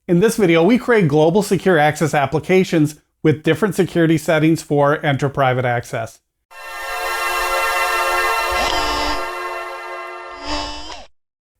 In this video, we create global secure access applications with different security settings for Entra Private Access.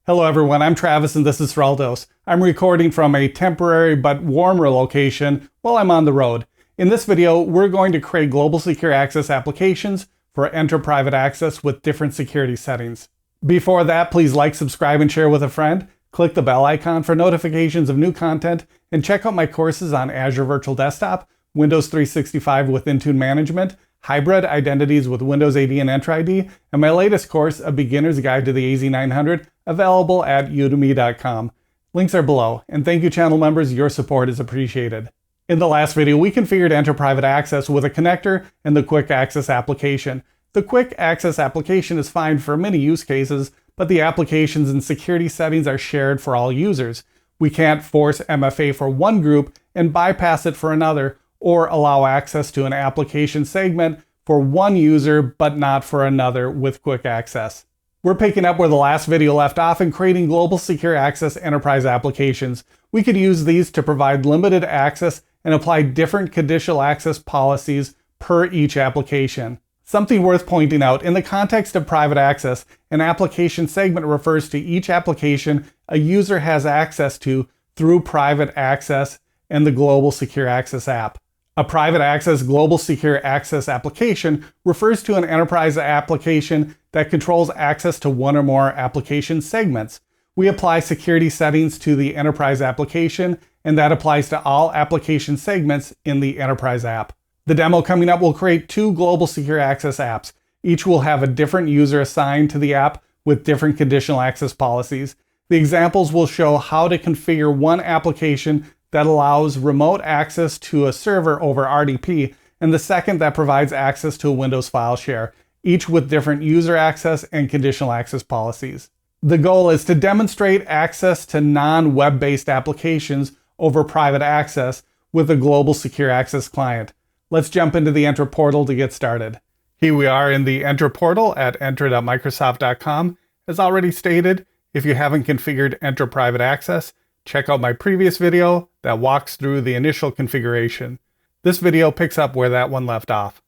Hello everyone, I'm Travis and this is Raldos. I'm recording from a temporary but warmer location while I'm on the road. In this video, we're going to create global secure access applications for Entra Private Access with different security settings. Before that, please like, subscribe, and share with a friend. Click the bell icon for notifications of new content, and check out my courses on Azure Virtual Desktop, Windows 365 with Intune Management, Hybrid Identities with Windows AD and Entra ID, and my latest course, A Beginner's Guide to the AZ900, available at udemy.com. Links are below, and thank you channel members, your support is appreciated. In the last video, we configured Entra Private Access with a connector and the Quick Access application. The Quick Access application is fine for many use cases, but the applications and security settings are shared for all users. We can't force MFA for one group and bypass it for another, or allow access to an application segment for one user but not for another with Quick Access. We're picking up where the last video left off and creating global secure access enterprise applications. We could use these to provide limited access and apply different conditional access policies per each application. Something worth pointing out, in the context of private access, an application segment refers to each application a user has access to through private access and the Global Secure Access app. A private access Global Secure Access application refers to an enterprise application that controls access to one or more application segments. We apply security settings to the enterprise application, and that applies to all application segments in the enterprise app. The demo coming up will create two global secure access apps. Each will have a different user assigned to the app with different conditional access policies. The examples will show how to configure one application that allows remote access to a server over RDP, and the second that provides access to a Windows file share, each with different user access and conditional access policies. The goal is to demonstrate access to non-web-based applications over private access with a global secure access client. Let's jump into the Entra portal to get started. Here we are in the Entra portal at entra.microsoft.com. As already stated, if you haven't configured Entra Private Access, check out my previous video that walks through the initial configuration. This video picks up where that one left off.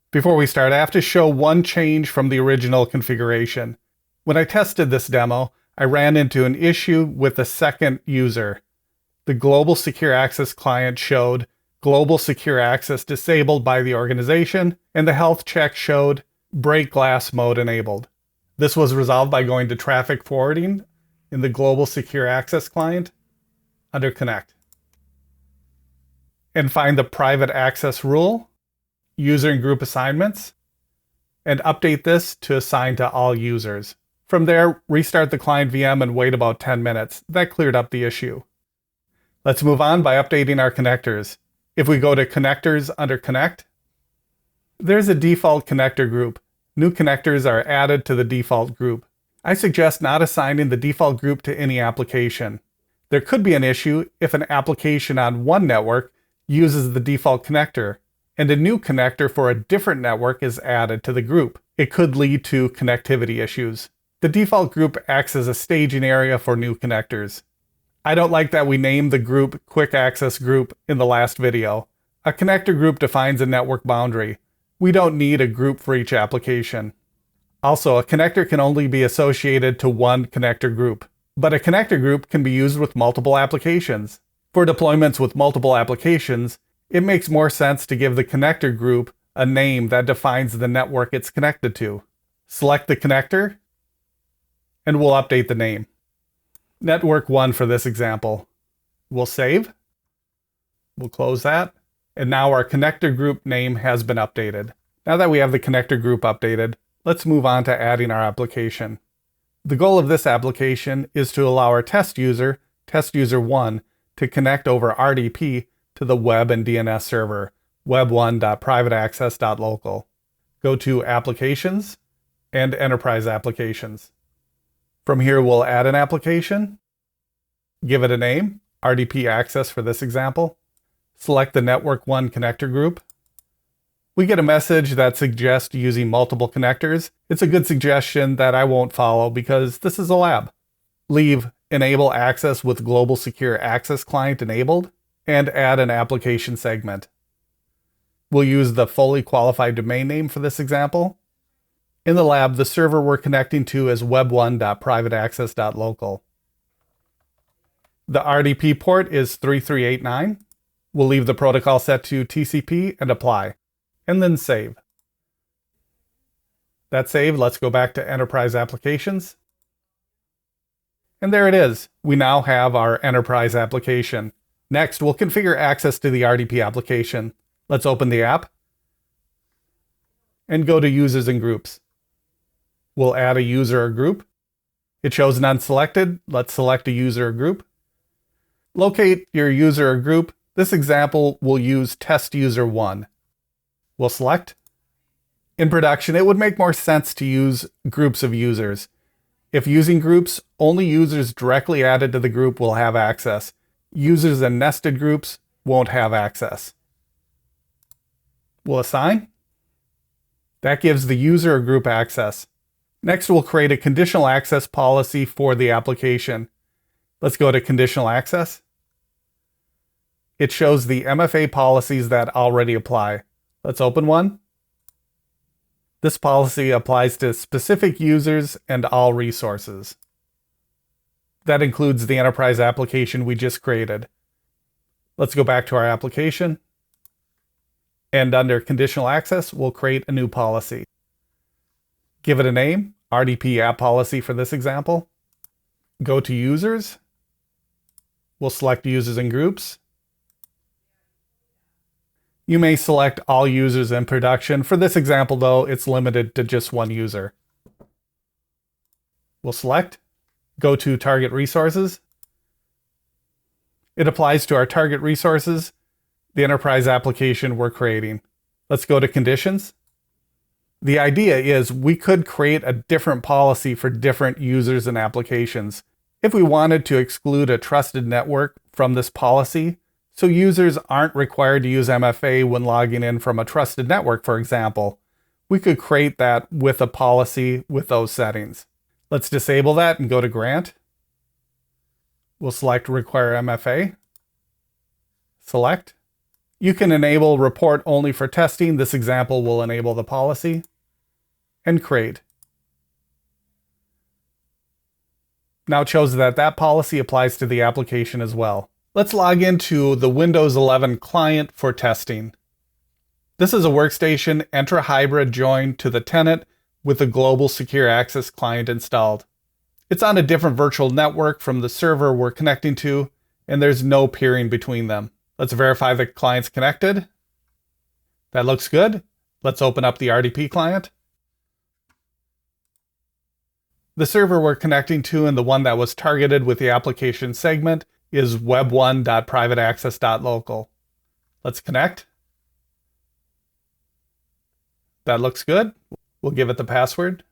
Before we start, I have to show one change from the original configuration. When I tested this demo, I ran into an issue with the second user. The Global Secure Access client showed Global Secure Access disabled by the organization, and the health check showed break glass mode enabled. This was resolved by going to traffic forwarding in the Global Secure Access client under Connect. And find the private access rule, user and group assignments, and update this to assign to all users. From there, restart the client VM and wait about 10 minutes. That cleared up the issue. Let's move on by updating our connectors. If we go to Connectors under Connect, there's a default connector group. New connectors are added to the default group. I suggest not assigning the default group to any application. There could be an issue if an application on one network uses the default connector, and a new connector for a different network is added to the group. It could lead to connectivity issues. The default group acts as a staging area for new connectors. I don't like that we named the group Quick Access Group in the last video. A connector group defines a network boundary. We don't need a group for each application. Also, a connector can only be associated to one connector group, but a connector group can be used with multiple applications. For deployments with multiple applications, it makes more sense to give the connector group a name that defines the network it's connected to. Select the connector, and we'll update the name. Network 1 for this example. We'll save. We'll close that. And now our connector group name has been updated. Now that we have the connector group updated, let's move on to adding our application. The goal of this application is to allow our test user 1, to connect over RDP to the web and DNS server, web1.privateaccess.local. Go to Applications and Enterprise Applications. From here, we'll add an application, give it a name, RDP Access for this example, select the Network 1 connector group. We get a message that suggests using multiple connectors. It's a good suggestion that I won't follow because this is a lab. Leave enable access with Global Secure Access Client enabled, and add an application segment. We'll use the fully qualified domain name for this example. In the lab, the server we're connecting to is web1.privateaccess.local. The RDP port is 3389. We'll leave the protocol set to TCP and apply, and then save. That's saved. Let's go back to Enterprise Applications. And there it is. We now have our Enterprise application. Next, we'll configure access to the RDP application. Let's open the app and go to Users and Groups. We'll add a user or group. It shows none selected. Let's select a user or group. Locate your user or group. This example will use test user 1. We'll select. In production, it would make more sense to use groups of users. If using groups, only users directly added to the group will have access. Users in nested groups won't have access. We'll assign. That gives the user or group access. Next, we'll create a conditional access policy for the application. Let's go to Conditional Access. It shows the MFA policies that already apply. Let's open one. This policy applies to specific users and all resources. That includes the enterprise application we just created. Let's go back to our application. And under Conditional Access, we'll create a new policy. Give it a name, RDP App Policy for this example. Go to Users. We'll select Users and Groups. You may select all users in production. For this example, though, it's limited to just one user. We'll select, go to Target Resources. It applies to our target resources, the enterprise application we're creating. Let's go to Conditions. The idea is we could create a different policy for different users and applications. If we wanted to exclude a trusted network from this policy, so users aren't required to use MFA when logging in from a trusted network, for example, we could create that with a policy with those settings. Let's disable that and go to Grant. We'll select Require MFA. Select. You can enable Report Only for testing. This example will enable the policy. And Create. Now it shows that that policy applies to the application as well. Let's log into the Windows 11 client for testing. This is a workstation Entra Hybrid joined to the tenant with the Global Secure Access client installed. It's on a different virtual network from the server we're connecting to, and there's no peering between them. Let's verify the client's connected. That looks good. Let's open up the RDP client. The server we're connecting to and the one that was targeted with the application segment is web1.privateaccess.local. Let's connect. That looks good. We'll give it the password.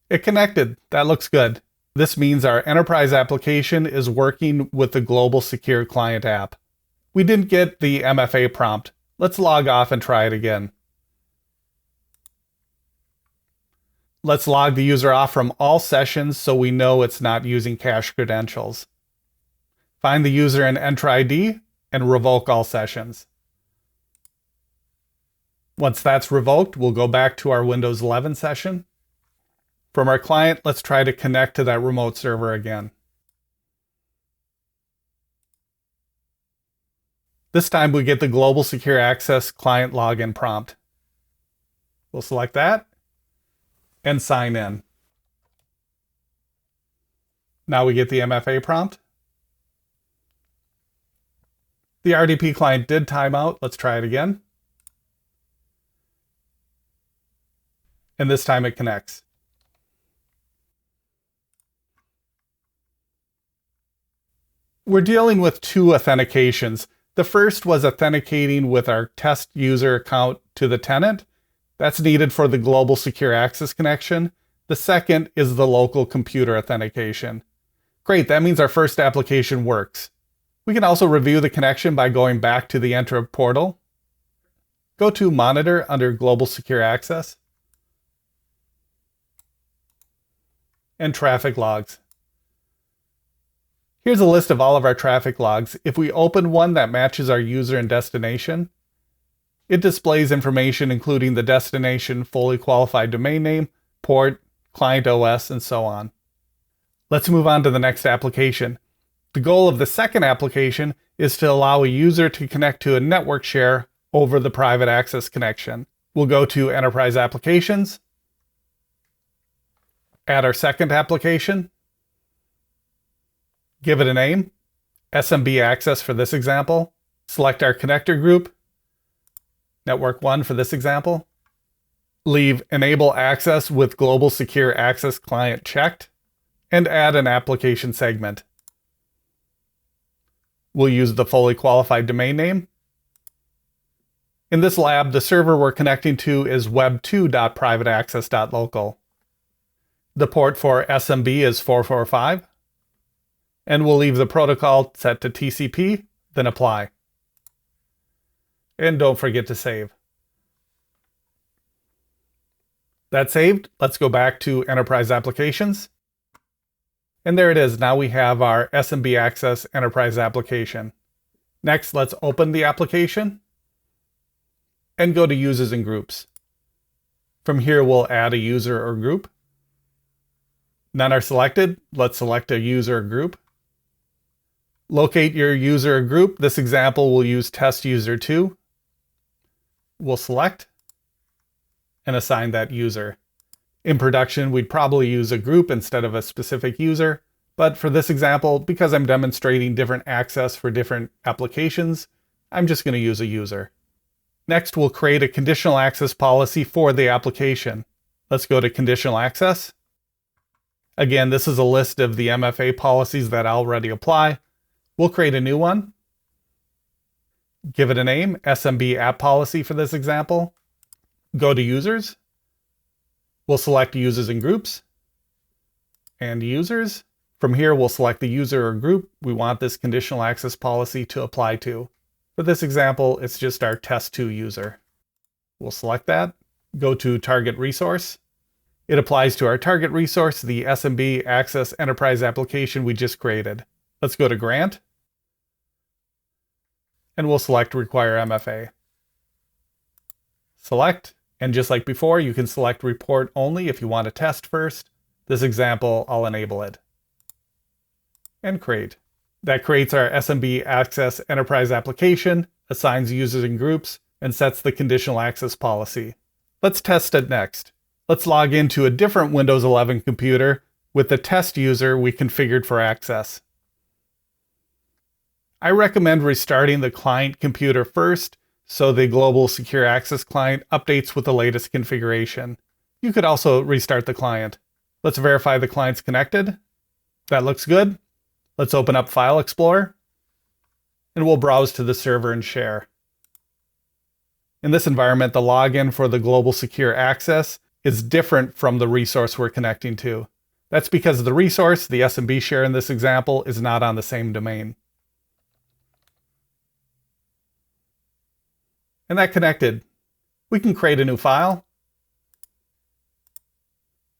It connected. That looks good. This means our enterprise application is working with the Global Secure Client app. We didn't get the MFA prompt. Let's log off and try it again. Let's log the user off from all sessions so we know it's not using cached credentials. Find the user in Entra ID and revoke all sessions. Once that's revoked, we'll go back to our Windows 11 session. From our client, let's try to connect to that remote server again. This time we get the Global Secure Access client login prompt. We'll select that and sign in. Now we get the MFA prompt. The RDP client did time out. Let's try it again. And this time it connects. We're dealing with two authentications. The first was authenticating with our test user account to the tenant. That's needed for the Global Secure Access connection. The second is the local computer authentication. Great, that means our first application works. We can also review the connection by going back to the Entra portal. Go to Monitor under Global Secure Access and Traffic Logs. Here's a list of all of our traffic logs. If we open one that matches our user and destination, it displays information including the destination, fully qualified domain name, port, client OS, and so on. Let's move on to the next application. The goal of the second application is to allow a user to connect to a network share over the private access connection. We'll go to Enterprise Applications, add our second application, give it a name, SMB Access for this example, select our connector group, Network 1 for this example, leave Enable Access with Global Secure Access Client checked, and add an application segment. We'll use the fully qualified domain name. In this lab, the server we're connecting to is web2.privateaccess.local. The port for SMB is 445, and we'll leave the protocol set to TCP, then apply. And don't forget to save. That's saved. Let's go back to Enterprise Applications. And there it is. Now we have our SMB Access Enterprise Application. Next, let's open the application and go to Users and Groups. From here, we'll add a user or group. None are selected. Let's select a user or group. Locate your user or group. This example will use test user 2. We'll select and assign that user. In production, we'd probably use a group instead of a specific user, but for this example, because I'm demonstrating different access for different applications, I'm just going to use a user. Next, we'll create a conditional access policy for the application. Let's go to Conditional Access. Again, this is a list of the MFA policies that already apply. We'll create a new one. Give it a name, SMB App Policy for this example. Go to Users. We'll select Users and Groups and Users. From here, we'll select the user or group we want this conditional access policy to apply to. For this example, it's just our test2 user. We'll select that. Go to Target Resource. It applies to our target resource, the SMB Access Enterprise application we just created. Let's go to Grant. And we'll select Require MFA. Select. And just like before, you can select Report Only if you want to test first. This example, I'll enable it. And Create. That creates our SMB Access Enterprise application, assigns users and groups, and sets the conditional access policy. Let's test it next. Let's log into a different Windows 11 computer with the test user we configured for access. I recommend restarting the client computer first so the Global Secure Access client updates with the latest configuration. You could also restart the client. Let's verify the client's connected. That looks good. Let's open up File Explorer, and we'll browse to the server and share. In this environment, the login for the Global Secure Access is different from the resource we're connecting to. That's because the resource, the SMB share in this example, is not on the same domain. And that connected. We can create a new file.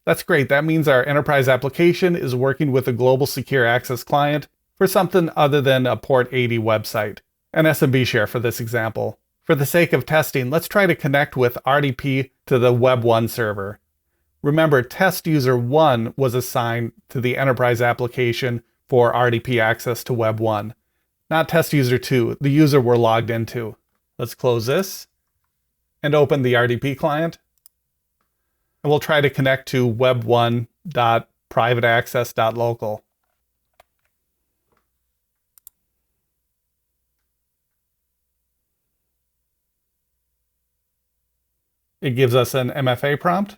That's great. That means our enterprise application is working with a Global Secure Access client for something other than a port 80 website, an SMB share for this example. For the sake of testing, let's try to connect with RDP to the Web 1 server. Remember, test user 1 was assigned to the enterprise application for RDP access to Web 1, not test user 2, the user we're logged into. Let's close this and open the RDP client. And we'll try to connect to web1.privateaccess.local. It gives us an MFA prompt.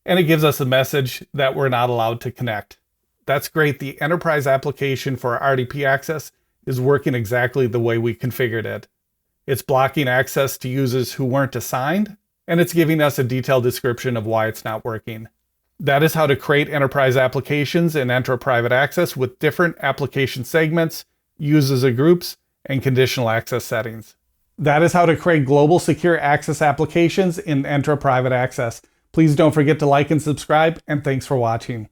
And it gives us a message that we're not allowed to connect. That's great. The enterprise application for RDP access is working exactly the way we configured it. It's blocking access to users who weren't assigned, and it's giving us a detailed description of why it's not working. That is how to create enterprise applications in Entra Private Access with different application segments, users as groups, and conditional access settings. That is how to create global secure access applications in Entra Private Access. Please don't forget to like and subscribe, and thanks for watching.